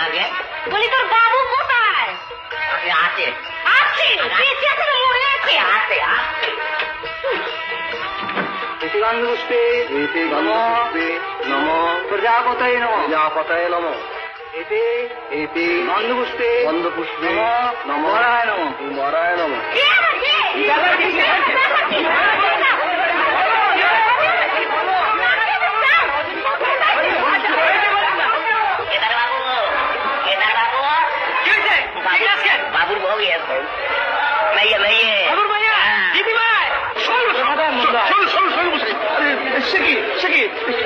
আগে বলি তোর বাবু কোথায়? আছে আছে বেঁচে আছে না মরে আছে? আছে इति गन्धपुष्पे नमो प्रजापतये नमो इति गन्धपुष्पे नमो नराय नमो বাবুর বউ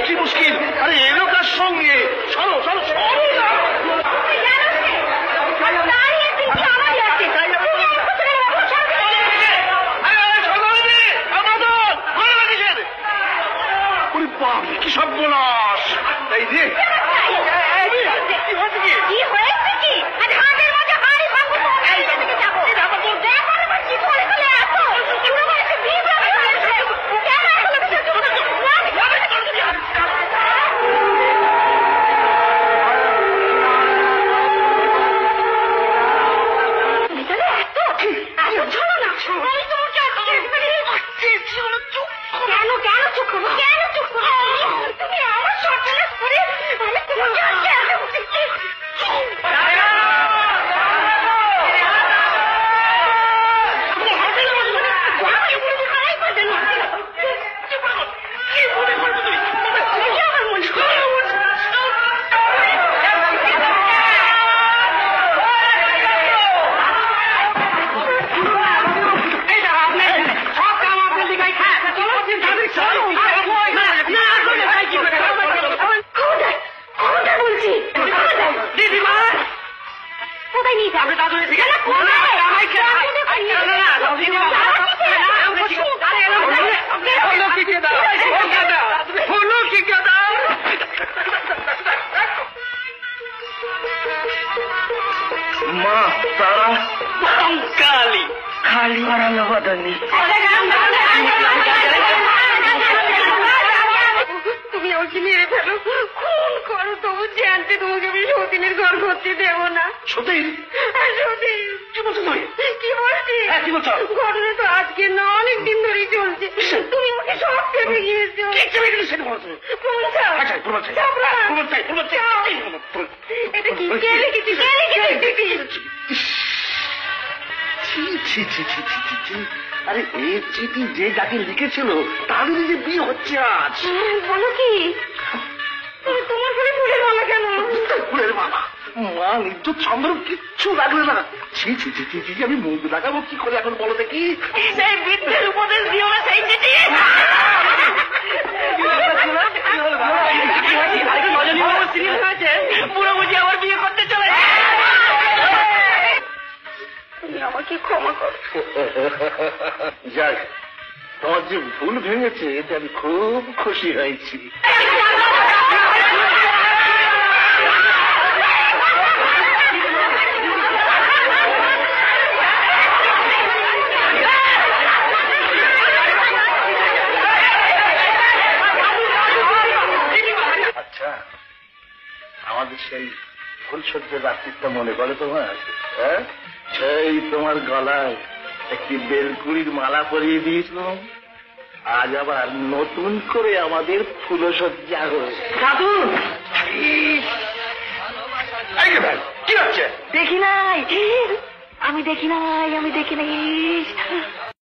কি মুশকিল? আরে এলাকার সঙ্গে চলো চলো কি সর্বনাশ! এই রে কি হয়েছে কি? হাতের মধ্যে হাড়ি ভাঙবো তুমি আমাকে মেরে ফেলো, খুন করো, তবু জানতে তোমাকে আমি সতীনের ঘর করতে দেবো না। সতীন কি বলছো তুমি? কি বলছি? কি বলছো? ঘটনা তো আজকে না, অনেকদিন ধরেই চলছে। তুমি আমাকে সব ভেবে গিয়েছো। সেটা বলো তুমি। এটা কি কে লিখেছি? আরে এই চিঠি যে যাকে লিখেছিল তাদেরই যে বিয়ে হচ্ছে আজ। বলো কি? তোমার ঘরে ফুলের মালা কেন? ফুলের মালা? মা নির্দোষ চন্দ্র কিচ্ছু লাগবে না। আমি মুখ লাগাবো কি করে এখন বলো দেখি? সেই বৃদ্ধের উপদেশ দিও না সেই চিঠি। বুড়ো বুঝি আমার বিয়ে করতে চলে। তুমি আমাকে ক্ষমা করো। যাক, তোমার যে ভুল ভেঙেছে এতে আমি খুব খুশি হয়েছি। আচ্ছা, আমাদের সেই ফুলসজ্জার রাত্রিটা মনে করে তোমার? হ্যাঁ, সেই তোমার গলায় একটি বেলকুড়ির মালা পরিয়ে দিয়েছিল, আজ আবার নতুন করে আমাদের ফুলসজ্জা হয়েছে। দাদু কি হচ্ছে? দেখি নাই, আমি দেখি নাই।